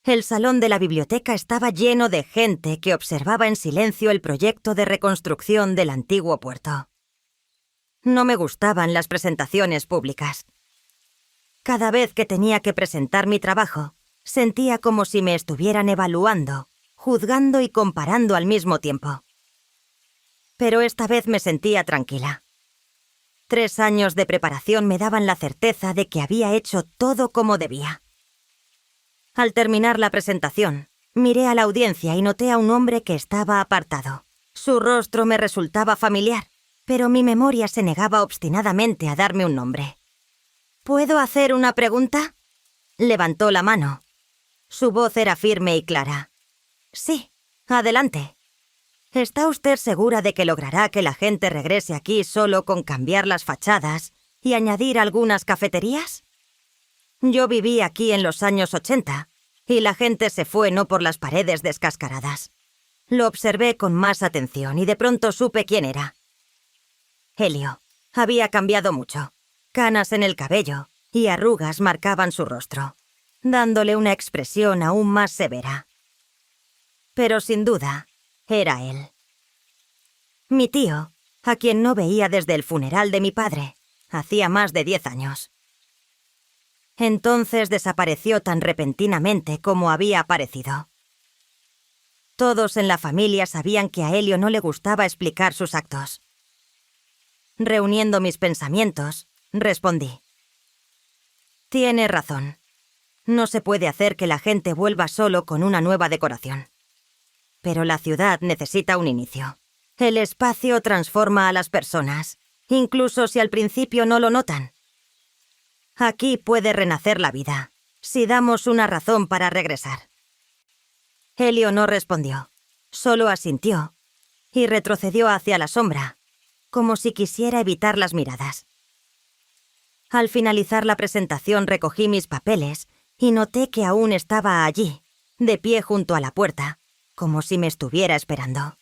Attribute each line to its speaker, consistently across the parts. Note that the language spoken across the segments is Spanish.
Speaker 1: El salón de la biblioteca estaba lleno de gente que observaba en silencio el proyecto de reconstrucción del antiguo puerto. No me gustaban las presentaciones públicas. Cada vez que tenía que presentar mi trabajo, sentía como si me estuvieran evaluando, juzgando y comparando al mismo tiempo. Pero esta vez me sentía tranquila. 3 años de preparación me daban la certeza de que había hecho todo como debía. Al terminar la presentación, miré a la audiencia y noté a un hombre que estaba apartado. Su rostro me resultaba familiar, pero mi memoria se negaba obstinadamente a darme un nombre. ¿Puedo hacer una pregunta? Levantó la mano. Su voz era firme y clara. Sí, adelante. ¿Está usted segura de que logrará que la gente regrese aquí solo con cambiar las fachadas y añadir algunas cafeterías? Yo viví aquí en los años 80 y la gente se fue no por las paredes descascaradas. Lo observé con más atención y de pronto supe quién era. Helio. Había cambiado mucho. Canas en el cabello y arrugas marcaban su rostro, dándole una expresión aún más severa. Pero sin duda, era él. Mi tío, a quien no veía desde el funeral de mi padre, hacía más de 10 años. Entonces desapareció tan repentinamente como había aparecido. Todos en la familia sabían que a Helio no le gustaba explicar sus actos. Reuniendo mis pensamientos, respondí. Tiene razón. No se puede hacer que la gente vuelva solo con una nueva decoración. Pero la ciudad necesita un inicio. El espacio transforma a las personas, incluso si al principio no lo notan. Aquí puede renacer la vida, si damos una razón para regresar. Helio no respondió, solo asintió y retrocedió hacia la sombra, como si quisiera evitar las miradas. Al finalizar la presentación recogí mis papeles y noté que aún estaba allí, de pie junto a la puerta, como si me estuviera esperando.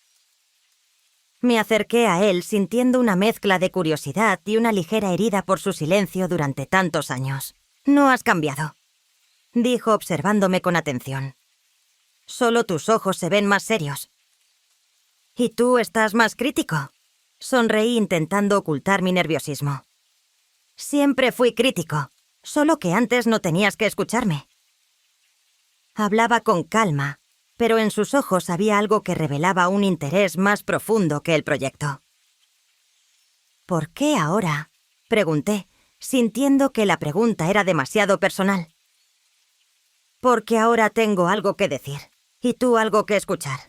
Speaker 1: Me acerqué a él sintiendo una mezcla de curiosidad y una ligera herida por su silencio durante tantos años. «No has cambiado», dijo observándome con atención. «Solo tus ojos se ven más serios». «¿Y tú estás más crítico?», sonreí intentando ocultar mi nerviosismo. «Siempre fui crítico, solo que antes no tenías que escucharme». Hablaba con calma, pero en sus ojos había algo que revelaba un interés más profundo que el proyecto. «¿Por qué ahora?», pregunté, sintiendo que la pregunta era demasiado personal. «Porque ahora tengo algo que decir, y tú algo que escuchar».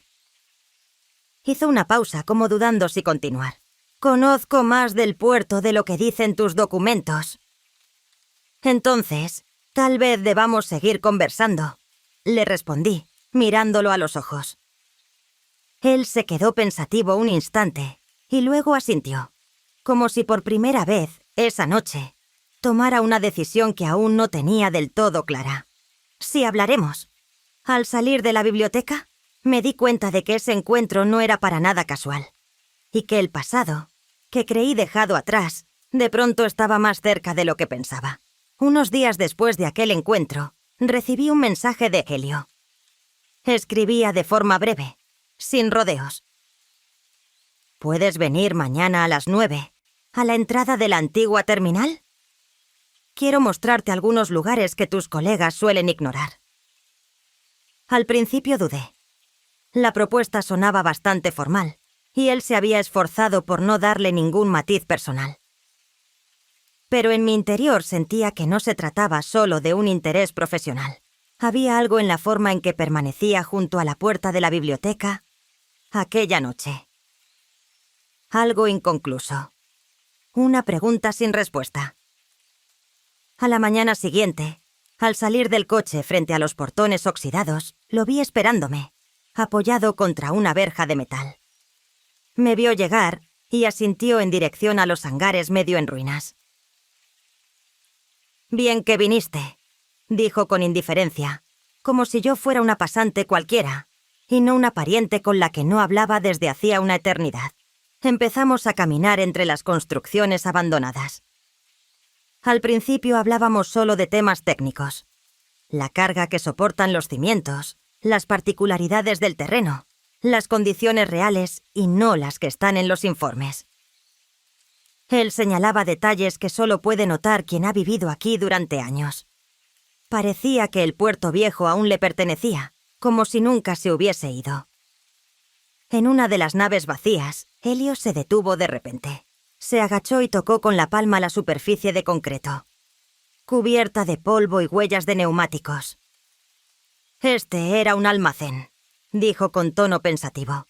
Speaker 1: Hizo una pausa, como dudando si continuar. «Conozco más del puerto de lo que dicen tus documentos». «Entonces, tal vez debamos seguir conversando», le respondí, mirándolo a los ojos. Él se quedó pensativo un instante y luego asintió, como si por primera vez, esa noche, tomara una decisión que aún no tenía del todo clara. «Sí, hablaremos». Al salir de la biblioteca, me di cuenta de que ese encuentro no era para nada casual, y que el pasado, que creí dejado atrás, de pronto estaba más cerca de lo que pensaba. Unos días después de aquel encuentro, recibí un mensaje de Helio. Escribía de forma breve, sin rodeos. «¿Puedes venir mañana a las 9, a la entrada de la antigua terminal? Quiero mostrarte algunos lugares que tus colegas suelen ignorar». Al principio dudé. La propuesta sonaba bastante formal, y él se había esforzado por no darle ningún matiz personal. Pero en mi interior sentía que no se trataba solo de un interés profesional. Había algo en la forma en que permanecía junto a la puerta de la biblioteca aquella noche. Algo inconcluso. Una pregunta sin respuesta. A la mañana siguiente, al salir del coche frente a los portones oxidados, lo vi esperándome, apoyado contra una verja de metal. Me vio llegar y asintió en dirección a los hangares medio en ruinas. «Bien que viniste», dijo con indiferencia, como si yo fuera una pasante cualquiera, y no una pariente con la que no hablaba desde hacía una eternidad. Empezamos a caminar entre las construcciones abandonadas. Al principio hablábamos solo de temas técnicos. la carga que soportan los cimientos, las particularidades del terreno, las condiciones reales y no las que están en los informes. Él señalaba detalles que solo puede notar quien ha vivido aquí durante años. Parecía que el puerto viejo aún le pertenecía, como si nunca se hubiese ido. En una de las naves vacías, Helio se detuvo de repente. Se agachó y tocó con la palma la superficie de concreto, cubierta de polvo y huellas de neumáticos. «Este era un almacén», dijo con tono pensativo.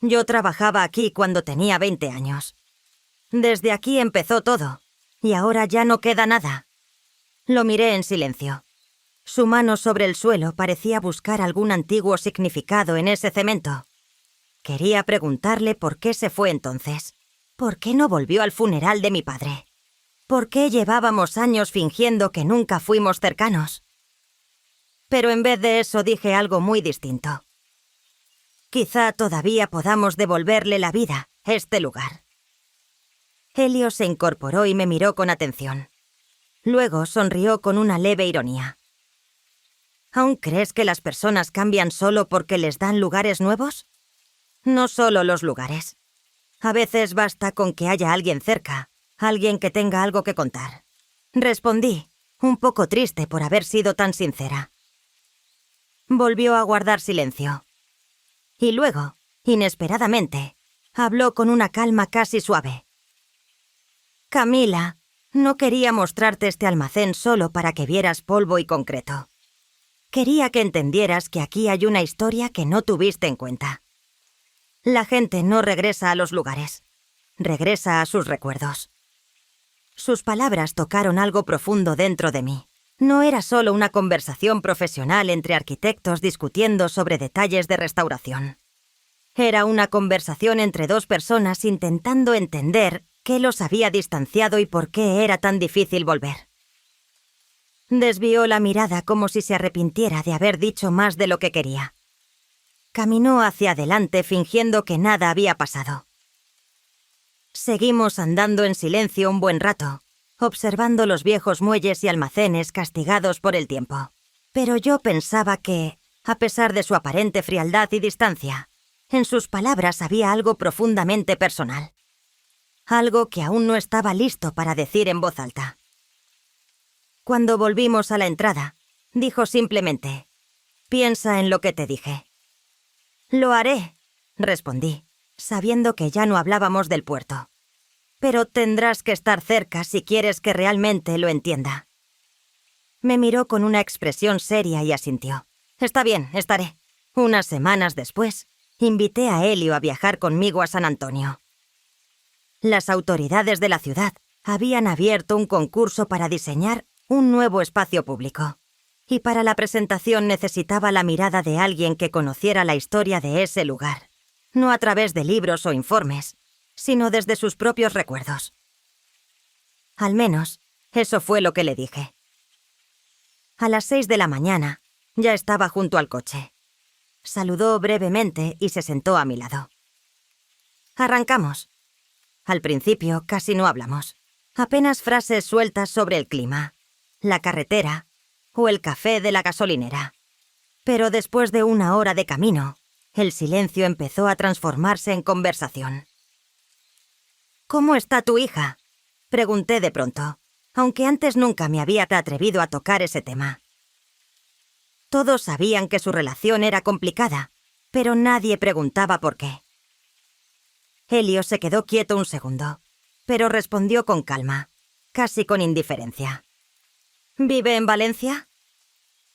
Speaker 1: «Yo trabajaba aquí cuando tenía 20 años. Desde aquí empezó todo, y ahora ya no queda nada». Lo miré en silencio. Su mano sobre el suelo parecía buscar algún antiguo significado en ese cemento. Quería preguntarle por qué se fue entonces. ¿Por qué no volvió al funeral de mi padre? ¿Por qué llevábamos años fingiendo que nunca fuimos cercanos? Pero en vez de eso dije algo muy distinto. Quizá todavía podamos devolverle la vida a este lugar. Helio se incorporó y me miró con atención. Luego sonrió con una leve ironía. ¿Aún crees que las personas cambian solo porque les dan lugares nuevos? No solo los lugares. A veces basta con que haya alguien cerca, alguien que tenga algo que contar. Respondí, un poco triste por haber sido tan sincera. Volvió a guardar silencio. Y luego, inesperadamente, habló con una calma casi suave. «Camila, no quería mostrarte este almacén solo para que vieras polvo y concreto. Quería que entendieras que aquí hay una historia que no tuviste en cuenta. La gente no regresa a los lugares, regresa a sus recuerdos». Sus palabras tocaron algo profundo dentro de mí. No era solo una conversación profesional entre arquitectos discutiendo sobre detalles de restauración. Era una conversación entre dos personas intentando entender qué los había distanciado y por qué era tan difícil volver. Desvió la mirada como si se arrepintiera de haber dicho más de lo que quería. Caminó hacia adelante fingiendo que nada había pasado. Seguimos andando en silencio un buen rato, observando los viejos muelles y almacenes castigados por el tiempo. Pero yo pensaba que, a pesar de su aparente frialdad y distancia, en sus palabras había algo profundamente personal. Algo que aún no estaba listo para decir en voz alta. Cuando volvimos a la entrada, dijo simplemente, «Piensa en lo que te dije». «Lo haré», respondí, sabiendo que ya no hablábamos del puerto. «Pero tendrás que estar cerca si quieres que realmente lo entienda». Me miró con una expresión seria y asintió. «Está bien, estaré». Unas semanas después, invité a Helio a viajar conmigo a San Antonio. Las autoridades de la ciudad habían abierto un concurso para diseñar un nuevo espacio público. Y para la presentación necesitaba la mirada de alguien que conociera la historia de ese lugar, no a través de libros o informes, sino desde sus propios recuerdos. Al menos, eso fue lo que le dije. A las 6 de la mañana, ya estaba junto al coche. Saludó brevemente y se sentó a mi lado. Arrancamos. Al principio casi no hablamos. Apenas frases sueltas sobre el clima, la carretera o el café de la gasolinera. Pero después de 1 hora de camino, el silencio empezó a transformarse en conversación. «¿Cómo está tu hija?», pregunté de pronto, aunque antes nunca me había atrevido a tocar ese tema. Todos sabían que su relación era complicada, pero nadie preguntaba por qué. Helio se quedó quieto un segundo, pero respondió con calma, casi con indiferencia. «¿Vive en Valencia?».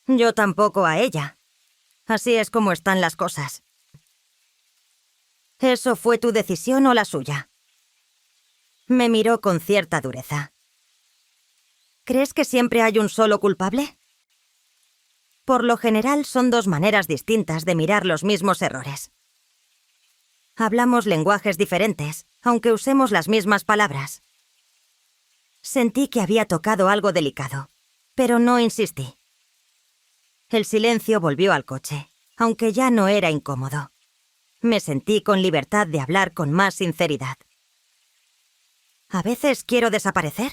Speaker 1: «Yo tampoco a ella. Así es como están las cosas». «¿Eso fue tu decisión o la suya?». Me miró con cierta dureza. «¿Crees que siempre hay un solo culpable?». Por lo general son 2 maneras distintas de mirar los mismos errores. Hablamos lenguajes diferentes, aunque usemos las mismas palabras. Sentí que había tocado algo delicado, pero no insistí. El silencio volvió al coche, aunque ya no era incómodo. Me sentí con libertad de hablar con más sinceridad. «¿A veces quiero desaparecer?»,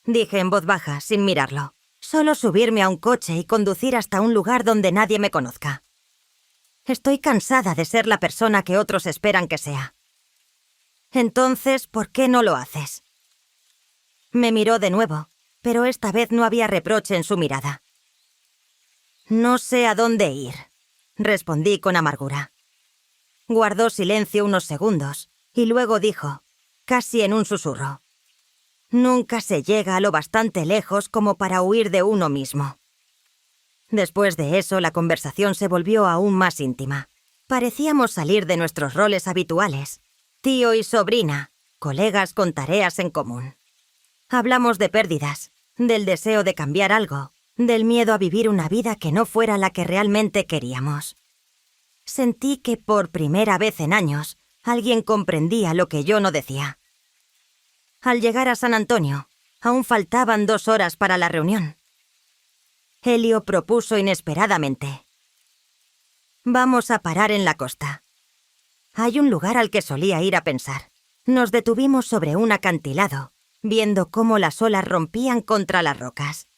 Speaker 1: dije en voz baja, sin mirarlo. Solo subirme a un coche y conducir hasta un lugar donde nadie me conozca. Estoy cansada de ser la persona que otros esperan que sea. Entonces, ¿por qué no lo haces? Me miró de nuevo, pero esta vez no había reproche en su mirada. No sé a dónde ir, respondí con amargura. Guardó silencio unos segundos y luego dijo, casi en un susurro: nunca se llega a lo bastante lejos como para huir de uno mismo. Después de eso, la conversación se volvió aún más íntima. Parecíamos salir de nuestros roles habituales, tío y sobrina, colegas con tareas en común. Hablamos de pérdidas, del deseo de cambiar algo, del miedo a vivir una vida que no fuera la que realmente queríamos. Sentí que por primera vez en años, alguien comprendía lo que yo no decía. Al llegar a San Antonio, aún faltaban 2 horas para la reunión. Elio propuso inesperadamente: vamos a parar en la costa. Hay un lugar al que solía ir a pensar. Nos detuvimos sobre un acantilado, viendo cómo las olas rompían contra las rocas.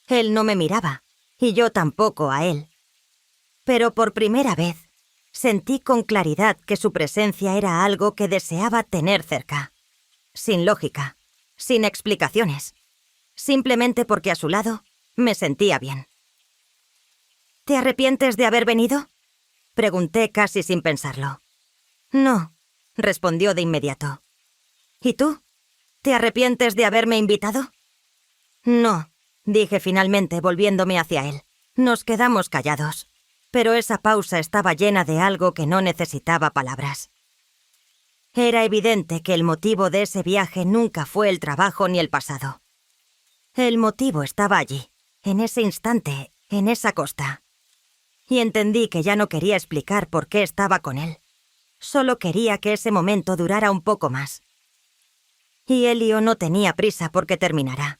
Speaker 1: Él no me miraba, y yo tampoco a él. Pero por primera vez, sentí con claridad que su presencia era algo que deseaba tener cerca. Sin lógica, sin explicaciones. Simplemente porque a su lado me sentía bien. ¿Te arrepientes de haber venido?, pregunté casi sin pensarlo. No, respondió de inmediato. ¿Y tú? ¿Te arrepientes de haberme invitado? No, dije finalmente volviéndome hacia él. Nos quedamos callados, pero esa pausa estaba llena de algo que no necesitaba palabras. Era evidente que el motivo de ese viaje nunca fue el trabajo ni el pasado. El motivo estaba allí, en ese instante, en esa costa. Y entendí que ya no quería explicar por qué estaba con él. Solo quería que ese momento durara un poco más. Y Elio no tenía prisa porque terminara.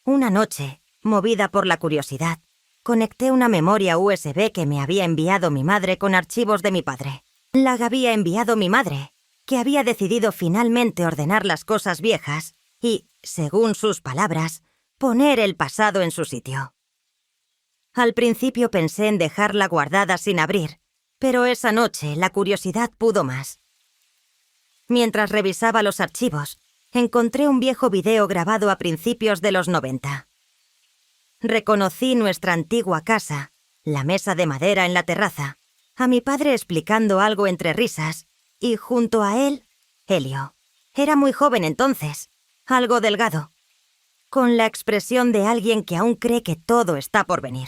Speaker 1: Una noche, movida por la curiosidad, conecté una memoria USB que me había enviado mi madre con archivos de mi padre. La había enviado mi madre, que había decidido finalmente ordenar las cosas viejas y, según sus palabras, poner el pasado en su sitio. Al principio pensé en dejarla guardada sin abrir, pero esa noche la curiosidad pudo más. Mientras revisaba los archivos, encontré un viejo video grabado a principios de los 90. Reconocí nuestra antigua casa, la mesa de madera en la terraza, a mi padre explicando algo entre risas, y junto a él, Elio. Era muy joven entonces, algo delgado, con la expresión de alguien que aún cree que todo está por venir.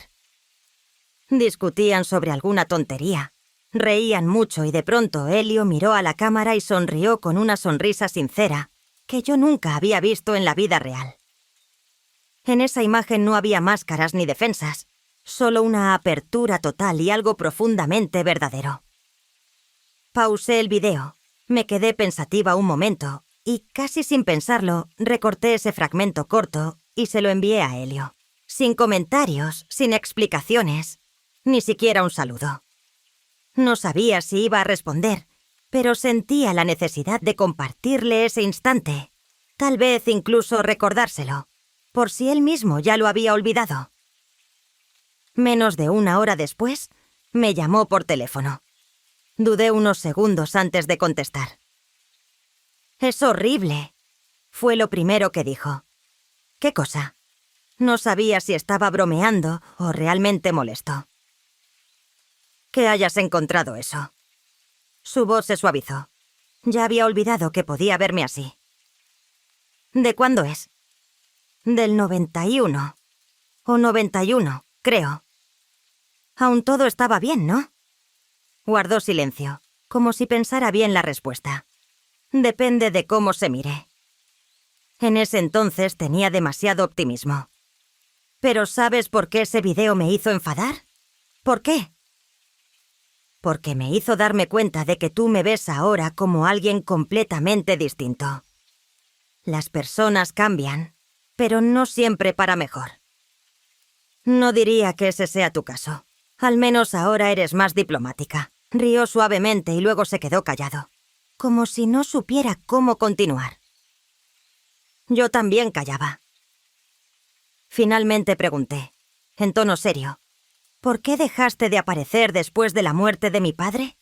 Speaker 1: Discutían sobre alguna tontería, reían mucho y de pronto Elio miró a la cámara y sonrió con una sonrisa sincera que yo nunca había visto en la vida real. En esa imagen no había máscaras ni defensas, solo una apertura total y algo profundamente verdadero. Pausé el video, me quedé pensativa un momento y, casi sin pensarlo, recorté ese fragmento corto y se lo envié a Elio. Sin comentarios, sin explicaciones, ni siquiera un saludo. No sabía si iba a responder, pero sentía la necesidad de compartirle ese instante, tal vez incluso recordárselo, por si él mismo ya lo había olvidado. Menos de 1 hora después, me llamó por teléfono. Dudé unos segundos antes de contestar. «Es horrible», fue lo primero que dijo. «¿Qué cosa?» No sabía si estaba bromeando o realmente molesto. «Que hayas encontrado eso». Su voz se suavizó. Ya había olvidado que podía verme así. «¿De cuándo es?» «Del 91. O 91, creo». Aún todo estaba bien, ¿no? Guardó silencio, como si pensara bien la respuesta. Depende de cómo se mire. En ese entonces tenía demasiado optimismo. ¿Pero sabes por qué ese video me hizo enfadar? ¿Por qué? Porque me hizo darme cuenta de que tú me ves ahora como alguien completamente distinto. Las personas cambian, pero no siempre para mejor. No diría que ese sea tu caso. Al menos ahora eres más diplomática. Rió suavemente y luego se quedó callado, como si no supiera cómo continuar. Yo también callaba. Finalmente pregunté, en tono serio, ¿por qué dejaste de aparecer después de la muerte de mi padre?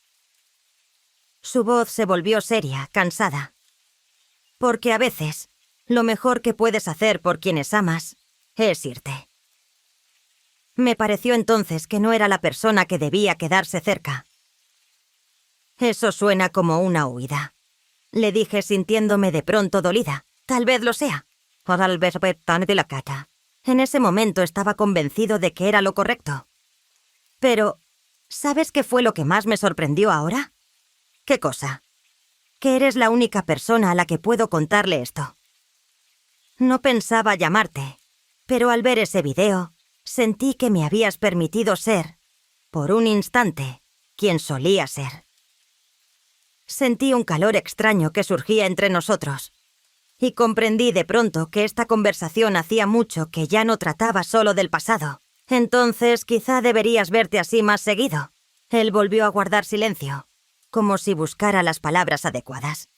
Speaker 1: Su voz se volvió seria, cansada. Porque a veces, lo mejor que puedes hacer por quienes amas es irte. Me pareció entonces que no era la persona que debía quedarse cerca. Eso suena como una huida, le dije sintiéndome de pronto dolida. Tal vez lo sea. En ese momento estaba convencido de que era lo correcto. Pero, ¿sabes qué fue lo que más me sorprendió ahora? ¿Qué cosa? Que eres la única persona a la que puedo contarle esto. No pensaba llamarte, pero al ver ese video, sentí que me habías permitido ser, por un instante, quien solía ser. Sentí un calor extraño que surgía entre nosotros, y comprendí de pronto que esta conversación hacía mucho que ya no trataba solo del pasado. Entonces, quizá deberías verte así más seguido. Él volvió a guardar silencio, como si buscara las palabras adecuadas.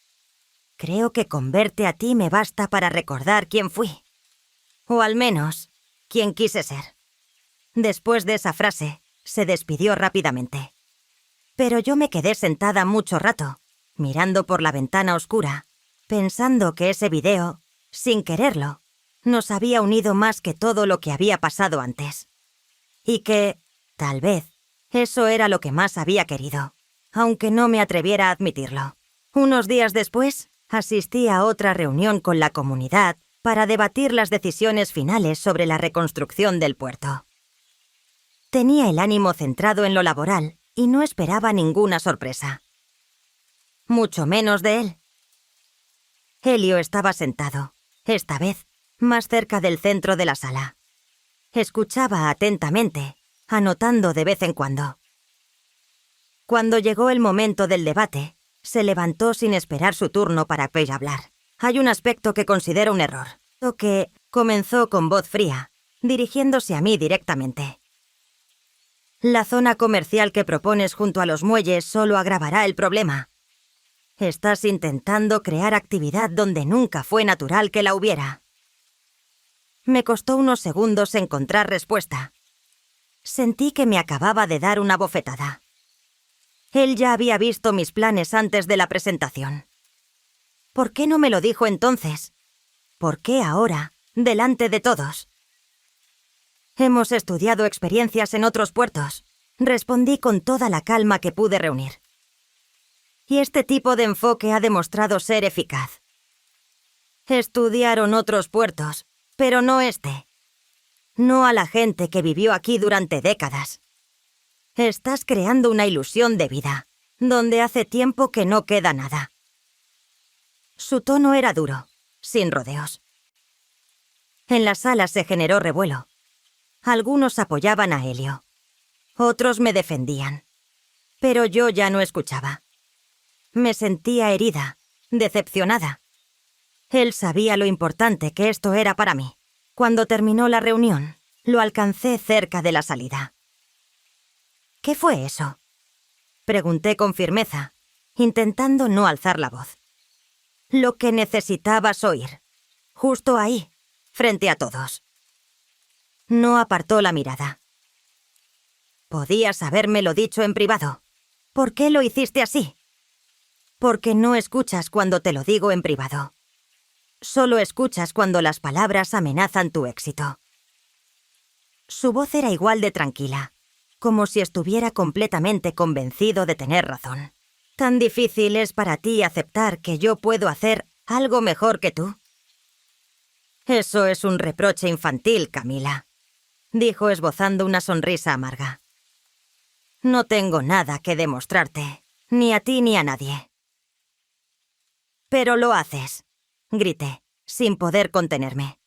Speaker 1: Creo que con verte a ti me basta para recordar quién fui. O al menos, quién quise ser. Después de esa frase, se despidió rápidamente. Pero yo me quedé sentada mucho rato, mirando por la ventana oscura, pensando que ese video, sin quererlo, nos había unido más que todo lo que había pasado antes. Y que, tal vez, eso era lo que más había querido, aunque no me atreviera a admitirlo. Unos días después, asistí a otra reunión con la comunidad para debatir las decisiones finales sobre la reconstrucción del puerto. Tenía el ánimo centrado en lo laboral y no esperaba ninguna sorpresa. Mucho menos de él. Helio estaba sentado, esta vez, más cerca del centro de la sala. Escuchaba atentamente, anotando de vez en cuando. Cuando llegó el momento del debate, se levantó sin esperar su turno para hablar. Hay un aspecto que considero un error, o que comenzó con voz fría, dirigiéndose a mí directamente. La zona comercial que propones junto a los muelles solo agravará el problema. Estás intentando crear actividad donde nunca fue natural que la hubiera. Me costó unos segundos encontrar respuesta. Sentí que me acababa de dar una bofetada. Él ya había visto mis planes antes de la presentación. ¿Por qué no me lo dijo entonces? ¿Por qué ahora, delante de todos? Hemos estudiado experiencias en otros puertos, respondí con toda la calma que pude reunir. Y este tipo de enfoque ha demostrado ser eficaz. Estudiaron otros puertos, pero no este. No a la gente que vivió aquí durante décadas. Estás creando una ilusión de vida, donde hace tiempo que no queda nada. Su tono era duro, sin rodeos. En la sala se generó revuelo. Algunos apoyaban a Helio. Otros me defendían. Pero yo ya no escuchaba. Me sentía herida, decepcionada. Él sabía lo importante que esto era para mí. Cuando terminó la reunión, lo alcancé cerca de la salida. ¿Qué fue eso?, pregunté con firmeza, intentando no alzar la voz. Lo que necesitabas oír. Justo ahí, frente a todos. No apartó la mirada. Podías habérmelo dicho en privado. ¿Por qué lo hiciste así? Porque no escuchas cuando te lo digo en privado. Solo escuchas cuando las palabras amenazan tu éxito. Su voz era igual de tranquila, como si estuviera completamente convencido de tener razón. ¿Tan difícil es para ti aceptar que yo puedo hacer algo mejor que tú? Eso es un reproche infantil, Camila, dijo esbozando una sonrisa amarga. No tengo nada que demostrarte, ni a ti ni a nadie. Pero lo haces, grité, sin poder contenerme.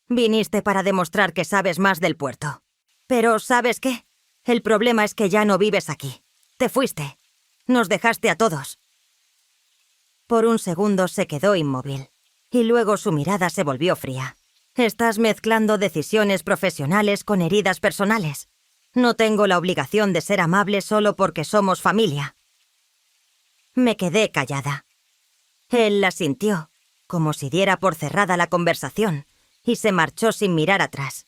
Speaker 1: Viniste para demostrar que sabes más del puerto. Pero, ¿sabes qué? El problema es que ya no vives aquí. Te fuiste. Nos dejaste a todos. Por un segundo se quedó inmóvil, y luego su mirada se volvió fría. Estás mezclando decisiones profesionales con heridas personales. No tengo la obligación de ser amable solo porque somos familia. Me quedé callada. Él la sintió, como si diera por cerrada la conversación, y se marchó sin mirar atrás.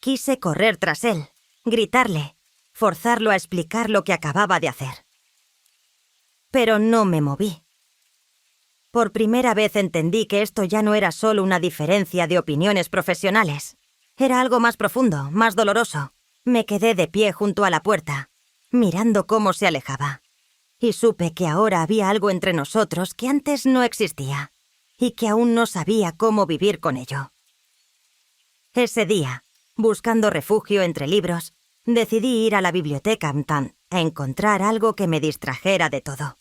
Speaker 1: Quise correr tras él, gritarle, forzarlo a explicar lo que acababa de hacer. Pero no me moví. Por primera vez entendí que esto ya no era solo una diferencia de opiniones profesionales. Era algo más profundo, más doloroso. Me quedé de pie junto a la puerta, mirando cómo se alejaba. Y supe que ahora había algo entre nosotros que antes no existía, y que aún no sabía cómo vivir con ello. Ese día, buscando refugio entre libros, decidí ir a la biblioteca a encontrar algo que me distrajera de todo.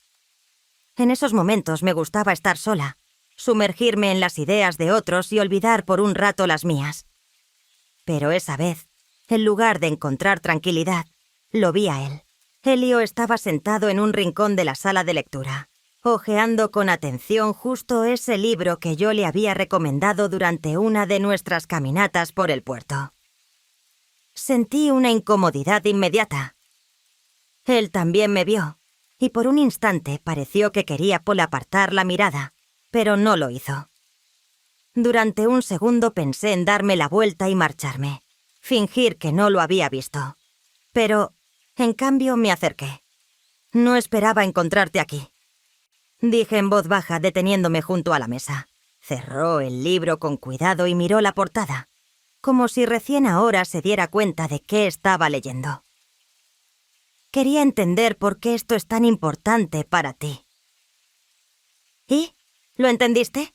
Speaker 1: En esos momentos me gustaba estar sola, sumergirme en las ideas de otros y olvidar por un rato las mías. Pero esa vez, en lugar de encontrar tranquilidad, lo vi a él. Elio estaba sentado en un rincón de la sala de lectura, hojeando con atención justo ese libro que yo le había recomendado durante una de nuestras caminatas por el puerto. Sentí una incomodidad inmediata. Él también me vio, y por un instante pareció que quería apartar la mirada, pero no lo hizo. Durante un segundo pensé en darme la vuelta y marcharme, fingir que no lo había visto. Pero, en cambio, me acerqué. No esperaba encontrarte aquí, dije en voz baja, deteniéndome junto a la mesa. Cerró el libro con cuidado y miró la portada, como si recién ahora se diera cuenta de qué estaba leyendo. Quería entender por qué esto es tan importante para ti. ¿Y? ¿Lo entendiste?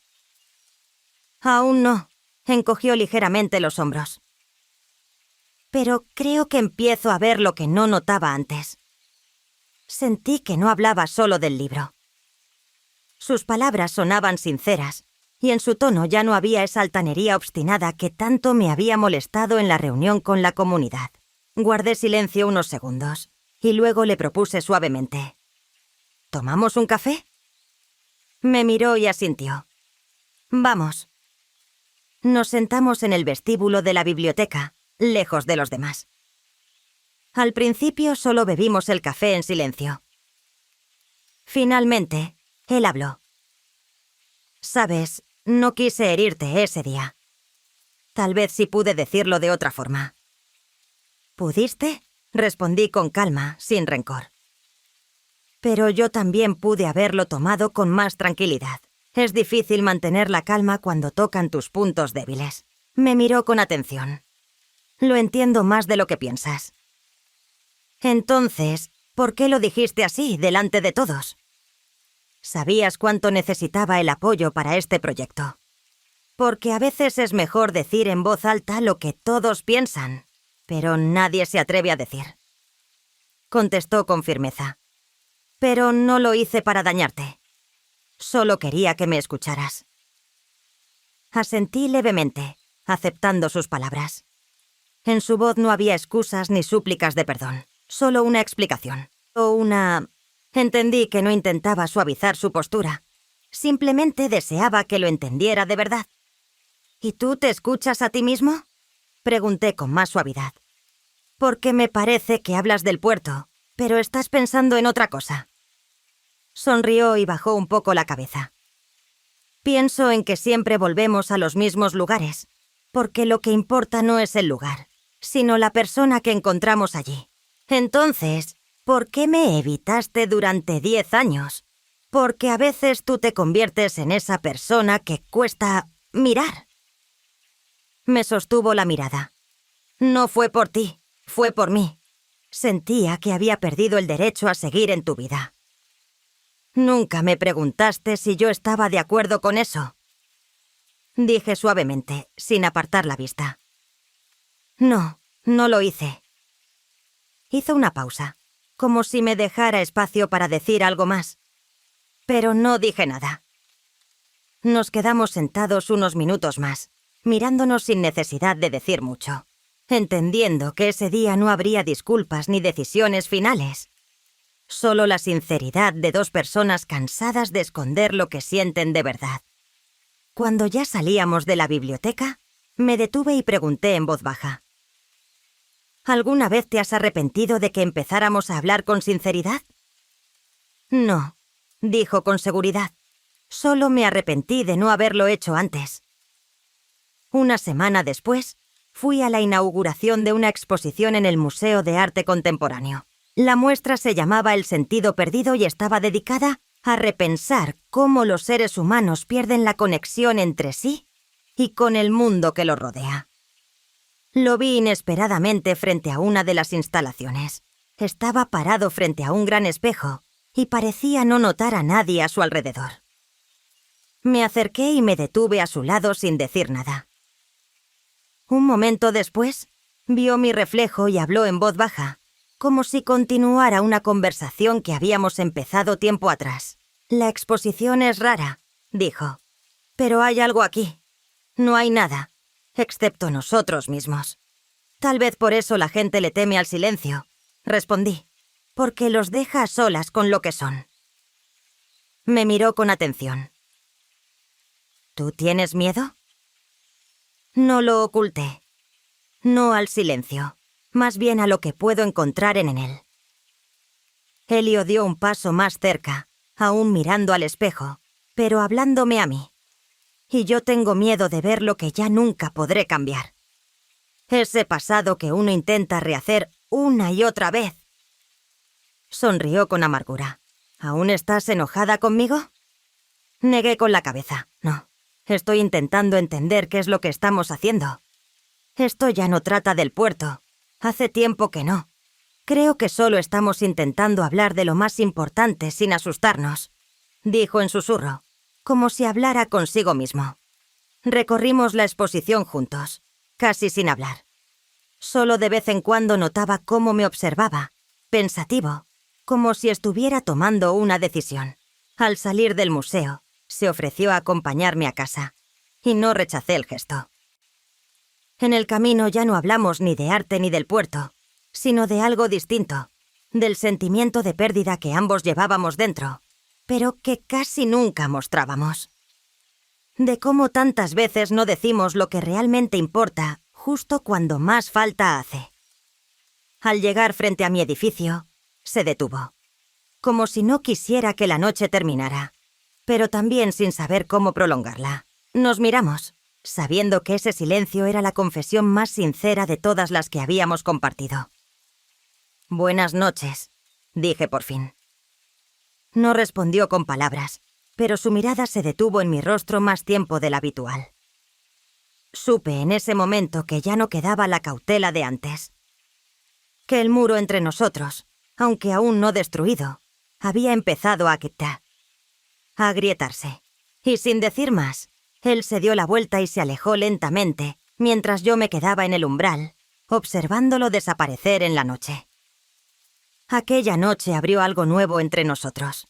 Speaker 1: Aún no, encogió ligeramente los hombros. Pero creo que empiezo a ver lo que no notaba antes. Sentí que no hablaba solo del libro. Sus palabras sonaban sinceras, y en su tono ya no había esa altanería obstinada que tanto me había molestado en la reunión con la comunidad. Guardé silencio unos segundos, y luego le propuse suavemente: ¿tomamos un café? Me miró y asintió. Vamos. Nos sentamos en el vestíbulo de la biblioteca, lejos de los demás. Al principio solo bebimos el café en silencio. Finalmente, él habló. Sabes, no quise herirte ese día. Tal vez sí pude decirlo de otra forma. ¿Pudiste? Respondí con calma, sin rencor. Pero yo también pude haberlo tomado con más tranquilidad. Es difícil mantener la calma cuando tocan tus puntos débiles. Me miró con atención. Lo entiendo más de lo que piensas. Entonces, ¿por qué lo dijiste así, delante de todos? Sabías cuánto necesitaba el apoyo para este proyecto. Porque a veces es mejor decir en voz alta lo que todos piensan, pero nadie se atreve a decir. Contestó con firmeza. Pero no lo hice para dañarte. Solo quería que me escucharas. Asentí levemente, aceptando sus palabras. En su voz no había excusas ni súplicas de perdón, solo una explicación. Entendí que no intentaba suavizar su postura. Simplemente deseaba que lo entendiera de verdad. ¿Y tú te escuchas a ti mismo? Pregunté con más suavidad. Porque me parece que hablas del puerto, pero estás pensando en otra cosa. Sonrió y bajó un poco la cabeza. Pienso en que siempre volvemos a los mismos lugares, porque lo que importa no es el lugar, sino la persona que encontramos allí. Entonces, ¿por qué me evitaste durante 10 años? Porque a veces tú te conviertes en esa persona que cuesta mirar. Me sostuvo la mirada. No fue por ti, fue por mí. Sentía que había perdido el derecho a seguir en tu vida. Nunca me preguntaste si yo estaba de acuerdo con eso. Dije suavemente, sin apartar la vista. No, no lo hice. Hizo una pausa, como si me dejara espacio para decir algo más. Pero no dije nada. Nos quedamos sentados unos minutos más, mirándonos sin necesidad de decir mucho, entendiendo que ese día no habría disculpas ni decisiones finales. Solo la sinceridad de dos personas cansadas de esconder lo que sienten de verdad. Cuando ya salíamos de la biblioteca, me detuve y pregunté en voz baja. ¿Alguna vez te has arrepentido de que empezáramos a hablar con sinceridad? No, dijo con seguridad. Solo me arrepentí de no haberlo hecho antes. Una semana después, fui a la inauguración de una exposición en el Museo de Arte Contemporáneo. La muestra se llamaba El sentido perdido y estaba dedicada a repensar cómo los seres humanos pierden la conexión entre sí y con el mundo que los rodea. Lo vi inesperadamente frente a una de las instalaciones. Estaba parado frente a un gran espejo y parecía no notar a nadie a su alrededor. Me acerqué y me detuve a su lado sin decir nada. Un momento después, vio mi reflejo y habló en voz baja, como si continuara una conversación que habíamos empezado tiempo atrás. «La exposición es rara», dijo, «pero hay algo aquí. No hay nada, excepto nosotros mismos. Tal vez por eso la gente le teme al silencio», respondí, «porque los deja a solas con lo que son». Me miró con atención. «¿Tú tienes miedo?» No lo oculté. No al silencio, más bien a lo que puedo encontrar en él. Elio dio un paso más cerca, aún mirando al espejo, pero hablándome a mí. Y yo tengo miedo de ver lo que ya nunca podré cambiar. Ese pasado que uno intenta rehacer una y otra vez. Sonrió con amargura. ¿Aún estás enojada conmigo? Negué con la cabeza. No. Estoy intentando entender qué es lo que estamos haciendo. Esto ya no trata del puerto. Hace tiempo que no. Creo que solo estamos intentando hablar de lo más importante sin asustarnos, dijo en susurro, como si hablara consigo mismo. Recorrimos la exposición juntos, casi sin hablar. Solo de vez en cuando notaba cómo me observaba, pensativo, como si estuviera tomando una decisión. Al salir del museo, se ofreció a acompañarme a casa, y no rechacé el gesto. En el camino ya no hablamos ni de arte ni del puerto, sino de algo distinto, del sentimiento de pérdida que ambos llevábamos dentro, pero que casi nunca mostrábamos. De cómo tantas veces no decimos lo que realmente importa justo cuando más falta hace. Al llegar frente a mi edificio, se detuvo, como si no quisiera que la noche terminara, pero también sin saber cómo prolongarla. Nos miramos, sabiendo que ese silencio era la confesión más sincera de todas las que habíamos compartido. «Buenas noches», dije por fin. No respondió con palabras, pero su mirada se detuvo en mi rostro más tiempo del habitual. Supe en ese momento que ya no quedaba la cautela de antes. Que el muro entre nosotros, aunque aún no destruido, había empezado a agrietarse. Y sin decir más, él se dio la vuelta y se alejó lentamente, mientras yo me quedaba en el umbral, observándolo desaparecer en la noche. Aquella noche abrió algo nuevo entre nosotros.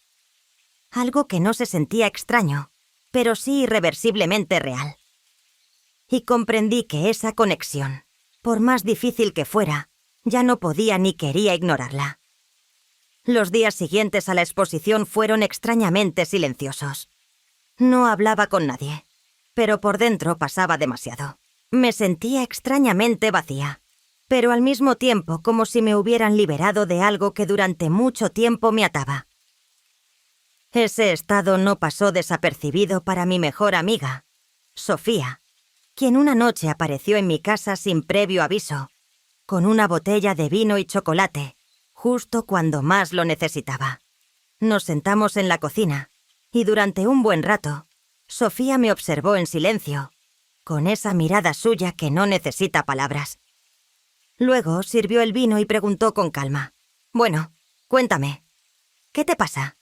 Speaker 1: Algo que no se sentía extraño, pero sí irreversiblemente real. Y comprendí que esa conexión, por más difícil que fuera, ya no podía ni quería ignorarla. Los días siguientes a la exposición fueron extrañamente silenciosos. No hablaba con nadie, pero por dentro pasaba demasiado. Me sentía extrañamente vacía, pero al mismo tiempo como si me hubieran liberado de algo que durante mucho tiempo me ataba. Ese estado no pasó desapercibido para mi mejor amiga, Sofía, quien una noche apareció en mi casa sin previo aviso, con una botella de vino y chocolate, justo cuando más lo necesitaba. Nos sentamos en la cocina, y durante un buen rato, Sofía me observó en silencio, con esa mirada suya que no necesita palabras. Luego sirvió el vino y preguntó con calma, «Bueno, cuéntame, ¿qué te pasa?»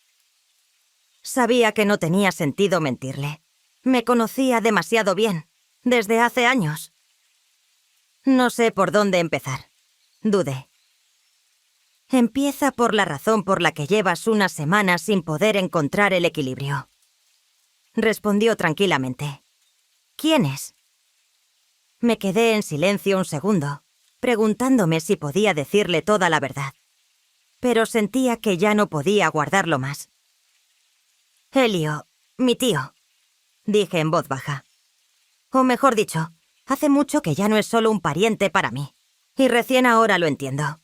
Speaker 1: Sabía que no tenía sentido mentirle. Me conocía demasiado bien, desde hace años. No sé por dónde empezar. Dudé. Empieza por la razón por la que llevas unas semanas sin poder encontrar el equilibrio. Respondió tranquilamente. ¿Quién es? Me quedé en silencio un segundo, preguntándome si podía decirle toda la verdad. Pero sentía que ya no podía guardarlo más. Elio, mi tío, dije en voz baja. O mejor dicho, hace mucho que ya no es solo un pariente para mí, y recién ahora lo entiendo.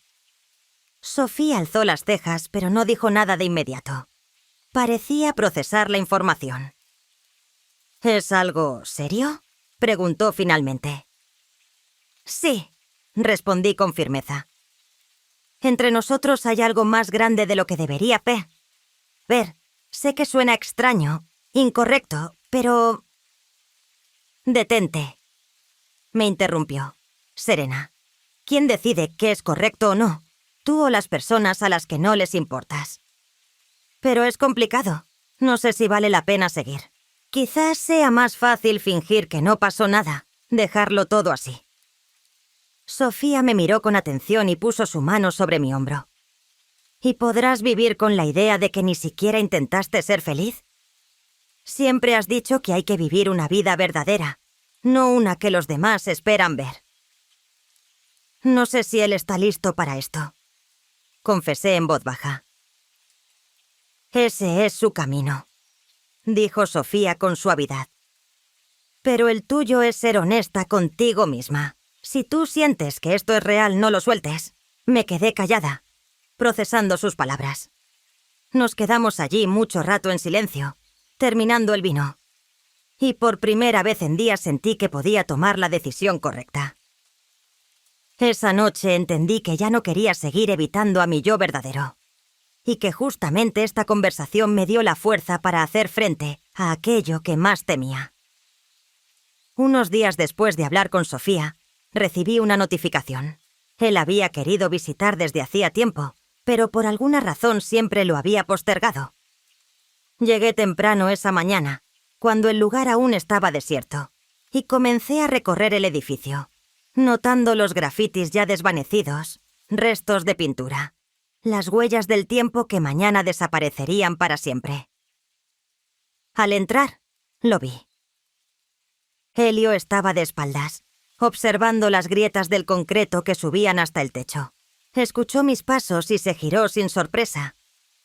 Speaker 1: Sofía alzó las cejas, pero no dijo nada de inmediato. Parecía procesar la información. ¿Es algo serio?, preguntó finalmente. Sí, respondí con firmeza. Entre nosotros hay algo más grande de lo que debería ver. Sé que suena extraño, incorrecto, pero... Detente, me interrumpió. Serena, ¿quién decide qué es correcto o no? ¿Tú o las personas a las que no les importas? Pero es complicado. No sé si vale la pena seguir. Quizás sea más fácil fingir que no pasó nada, dejarlo todo así. Sofía me miró con atención y puso su mano sobre mi hombro. ¿Y podrás vivir con la idea de que ni siquiera intentaste ser feliz? Siempre has dicho que hay que vivir una vida verdadera, no una que los demás esperan ver. No sé si él está listo para esto, confesé en voz baja. Ese es su camino, dijo Sofía con suavidad. Pero el tuyo es ser honesta contigo misma. Si tú sientes que esto es real, no lo sueltes. Me quedé callada, procesando sus palabras. Nos quedamos allí mucho rato en silencio, terminando el vino. Y por primera vez en días sentí que podía tomar la decisión correcta. Esa noche entendí que ya no quería seguir evitando a mi yo verdadero. Y que justamente esta conversación me dio la fuerza para hacer frente a aquello que más temía. Unos días después de hablar con Sofía, recibí una notificación. Él había querido visitar desde hacía tiempo, pero por alguna razón siempre lo había postergado. Llegué temprano esa mañana, cuando el lugar aún estaba desierto, y comencé a recorrer el edificio, notando los grafitis ya desvanecidos, restos de pintura, las huellas del tiempo que mañana desaparecerían para siempre. Al entrar, lo vi. Elio estaba de espaldas, observando las grietas del concreto que subían hasta el techo. Escuchó mis pasos y se giró sin sorpresa,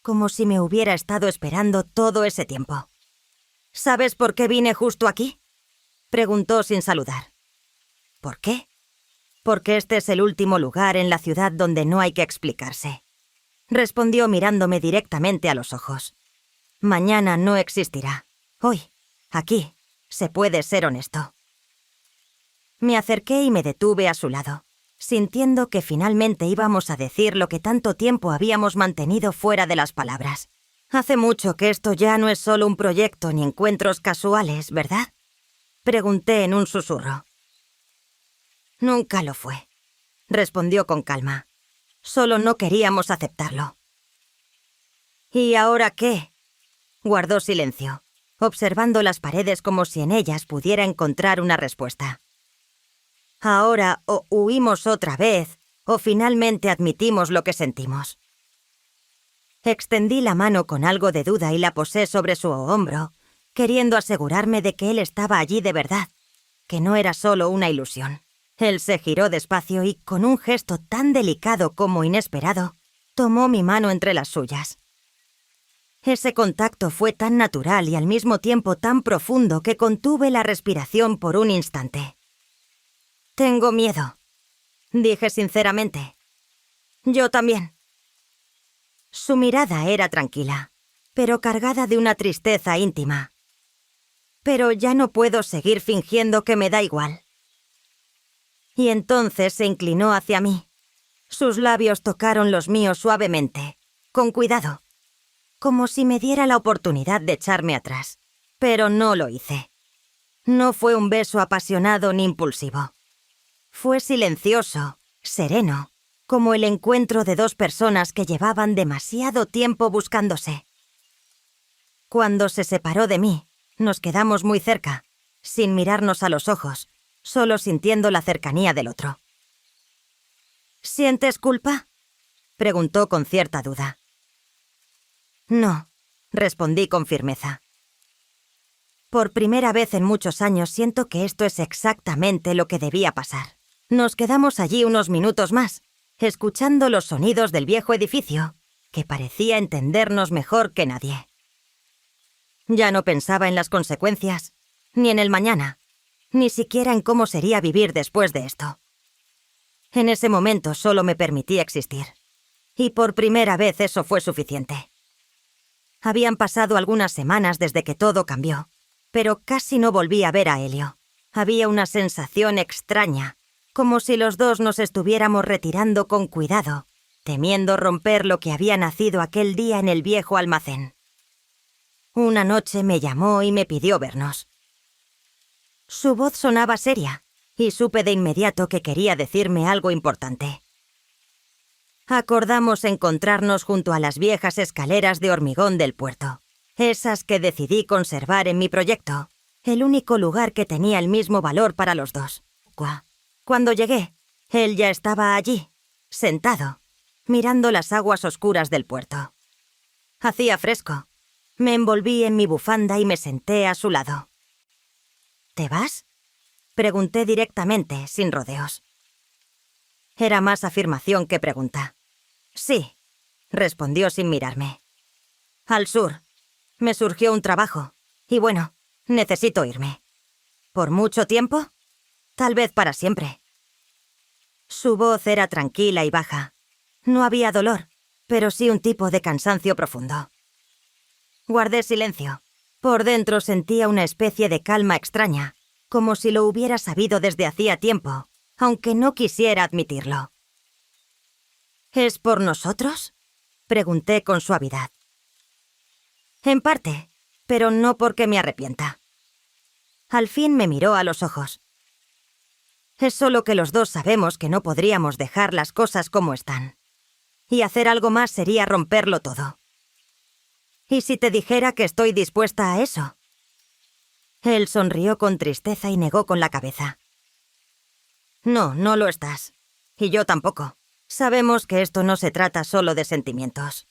Speaker 1: como si me hubiera estado esperando todo ese tiempo. ¿Sabes por qué vine justo aquí?, preguntó sin saludar. ¿Por qué? Porque este es el último lugar en la ciudad donde no hay que explicarse, respondió mirándome directamente a los ojos. Mañana no existirá. Hoy, aquí, se puede ser honesto. Me acerqué y me detuve a su lado, sintiendo que finalmente íbamos a decir lo que tanto tiempo habíamos mantenido fuera de las palabras. Hace mucho que esto ya no es solo un proyecto ni encuentros casuales, ¿verdad?, pregunté en un susurro. Nunca lo fue, respondió con calma. Solo no queríamos aceptarlo. ¿Y ahora qué? Guardó silencio, observando las paredes como si en ellas pudiera encontrar una respuesta. Ahora o huimos otra vez, o finalmente admitimos lo que sentimos. Extendí la mano con algo de duda y la posé sobre su hombro, queriendo asegurarme de que él estaba allí de verdad, que no era solo una ilusión. Él se giró despacio y, con un gesto tan delicado como inesperado, tomó mi mano entre las suyas. Ese contacto fue tan natural y al mismo tiempo tan profundo que contuve la respiración por un instante. Tengo miedo, dije sinceramente. Yo también. Su mirada era tranquila, pero cargada de una tristeza íntima. Pero ya no puedo seguir fingiendo que me da igual. Y entonces se inclinó hacia mí. Sus labios tocaron los míos suavemente, con cuidado, como si me diera la oportunidad de echarme atrás. Pero no lo hice. No fue un beso apasionado ni impulsivo. Fue silencioso, sereno, como el encuentro de dos personas que llevaban demasiado tiempo buscándose. Cuando se separó de mí, nos quedamos muy cerca, sin mirarnos a los ojos, solo sintiendo la cercanía del otro. ¿Sientes culpa?, preguntó con cierta duda. No, respondí con firmeza. Por primera vez en muchos años siento que esto es exactamente lo que debía pasar. Nos quedamos allí unos minutos más, escuchando los sonidos del viejo edificio, que parecía entendernos mejor que nadie. Ya no pensaba en las consecuencias, ni en el mañana, ni siquiera en cómo sería vivir después de esto. En ese momento solo me permití existir, y por primera vez eso fue suficiente. Habían pasado algunas semanas desde que todo cambió, pero casi no volví a ver a Elio. Había una sensación extraña, como si los dos nos estuviéramos retirando con cuidado, temiendo romper lo que había nacido aquel día en el viejo almacén. Una noche me llamó y me pidió vernos. Su voz sonaba seria, y supe de inmediato que quería decirme algo importante. Acordamos encontrarnos junto a las viejas escaleras de hormigón del puerto, esas que decidí conservar en mi proyecto, el único lugar que tenía el mismo valor para los dos. Cuando llegué, él ya estaba allí, sentado, mirando las aguas oscuras del puerto. Hacía fresco. Me envolví en mi bufanda y me senté a su lado. ¿Te vas?, pregunté directamente, sin rodeos. Era más afirmación que pregunta. Sí, respondió sin mirarme. Al sur. Me surgió un trabajo. Y bueno, necesito irme. ¿Por mucho tiempo? Tal vez para siempre. Su voz era tranquila y baja. No había dolor, pero sí un tipo de cansancio profundo. Guardé silencio. Por dentro sentía una especie de calma extraña, como si lo hubiera sabido desde hacía tiempo, aunque no quisiera admitirlo. ¿Es por nosotros?, pregunté con suavidad. En parte, pero no porque me arrepienta. Al fin me miró a los ojos. Es solo que los dos sabemos que no podríamos dejar las cosas como están. Y hacer algo más sería romperlo todo. ¿Y si te dijera que estoy dispuesta a eso? Él sonrió con tristeza y negó con la cabeza. No, no lo estás. Y yo tampoco. Sabemos que esto no se trata solo de sentimientos.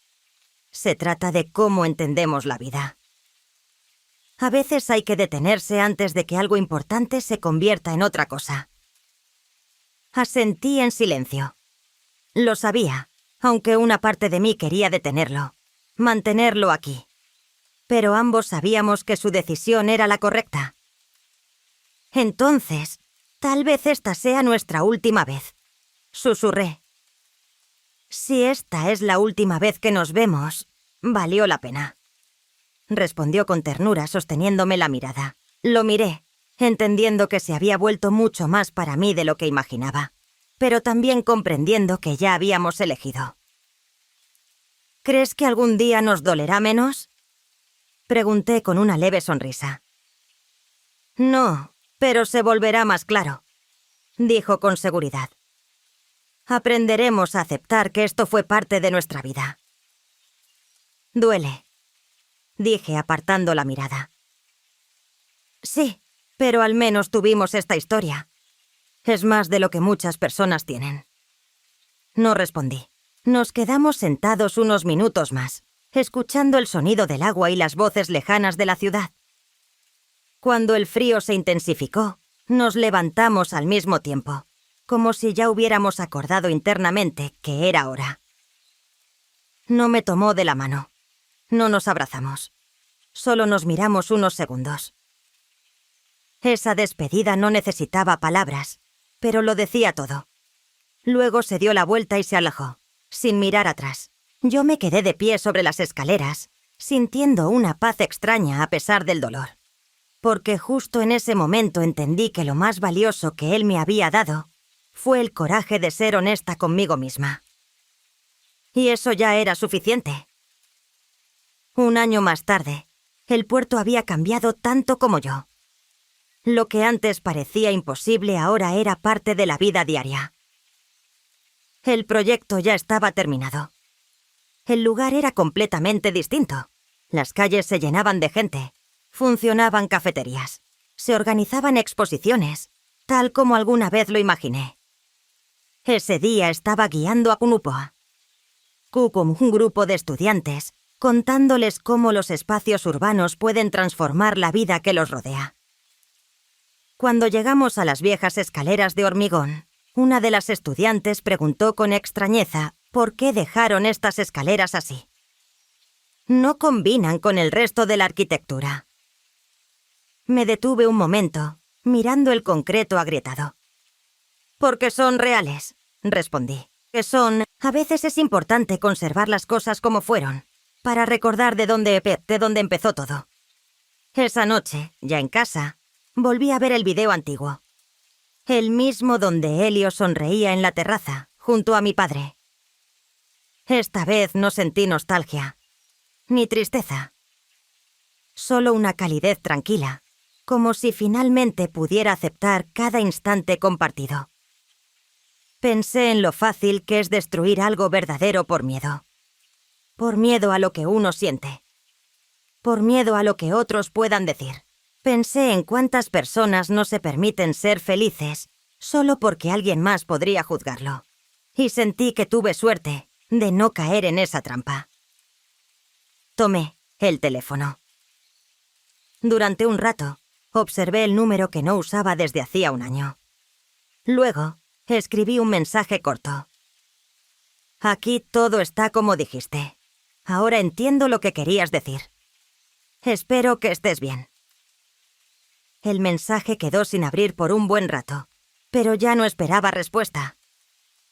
Speaker 1: Se trata de cómo entendemos la vida. A veces hay que detenerse antes de que algo importante se convierta en otra cosa. Asentí en silencio. Lo sabía, aunque una parte de mí quería detenerlo, mantenerlo aquí. Pero ambos sabíamos que su decisión era la correcta. Entonces, tal vez esta sea nuestra última vez, susurré. Si esta es la última vez que nos vemos, valió la pena. Respondió con ternura, sosteniéndome la mirada. Lo miré, entendiendo que se había vuelto mucho más para mí de lo que imaginaba, pero también comprendiendo que ya habíamos elegido. ¿Crees que algún día nos dolerá menos?, pregunté con una leve sonrisa. No, pero se volverá más claro, dijo con seguridad. Aprenderemos a aceptar que esto fue parte de nuestra vida. Duele, dije apartando la mirada. Sí, pero al menos tuvimos esta historia. Es más de lo que muchas personas tienen. No respondí. Nos quedamos sentados unos minutos más, escuchando el sonido del agua y las voces lejanas de la ciudad. Cuando el frío se intensificó, nos levantamos al mismo tiempo, como si ya hubiéramos acordado internamente que era hora. No me tomó de la mano. No nos abrazamos. Solo nos miramos unos segundos. Esa despedida no necesitaba palabras, pero lo decía todo. Luego se dio la vuelta y se alejó, sin mirar atrás. Yo me quedé de pie sobre las escaleras, sintiendo una paz extraña a pesar del dolor. Porque justo en ese momento entendí que lo más valioso que él me había dado fue el coraje de ser honesta conmigo misma. Y eso ya era suficiente. Un año más tarde, el puerto había cambiado tanto como yo. Lo que antes parecía imposible ahora era parte de la vida diaria. El proyecto ya estaba terminado. El lugar era completamente distinto. Las calles se llenaban de gente. Funcionaban cafeterías. Se organizaban exposiciones, tal como alguna vez lo imaginé. Ese día estaba guiando a Kunupoa. Kukum, un grupo de estudiantes, contándoles cómo los espacios urbanos pueden transformar la vida que los rodea. Cuando llegamos a las viejas escaleras de hormigón, una de las estudiantes preguntó con extrañeza por qué dejaron estas escaleras así. No combinan con el resto de la arquitectura. Me detuve un momento, mirando el concreto agrietado. Porque son reales, respondí. A veces es importante conservar las cosas como fueron, para recordar de dónde empezó todo. Esa noche, ya en casa, volví a ver el video antiguo. El mismo donde Elio sonreía en la terraza, junto a mi padre. Esta vez no sentí nostalgia, ni tristeza. Solo una calidez tranquila, como si finalmente pudiera aceptar cada instante compartido. Pensé en lo fácil que es destruir algo verdadero por miedo. Por miedo a lo que uno siente. Por miedo a lo que otros puedan decir. Pensé en cuántas personas no se permiten ser felices solo porque alguien más podría juzgarlo. Y sentí que tuve suerte de no caer en esa trampa. Tomé el teléfono. Durante un rato, observé el número que no usaba desde hacía un año. Luego, escribí un mensaje corto. Aquí todo está como dijiste. Ahora entiendo lo que querías decir. Espero que estés bien. El mensaje quedó sin abrir por un buen rato, pero ya no esperaba respuesta.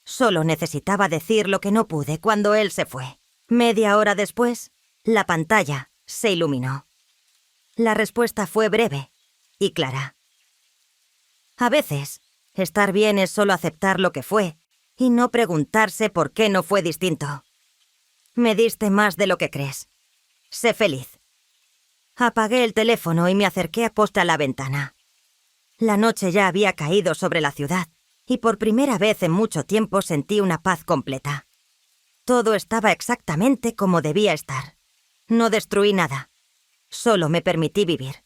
Speaker 1: Solo necesitaba decir lo que no pude cuando él se fue. Media hora después, la pantalla se iluminó. La respuesta fue breve y clara. A veces, estar bien es solo aceptar lo que fue y no preguntarse por qué no fue distinto. Me diste más de lo que crees. Sé feliz. Apagué el teléfono y me acerqué a posta a la ventana. La noche ya había caído sobre la ciudad y por primera vez en mucho tiempo sentí una paz completa. Todo estaba exactamente como debía estar. No destruí nada. Solo me permití vivir.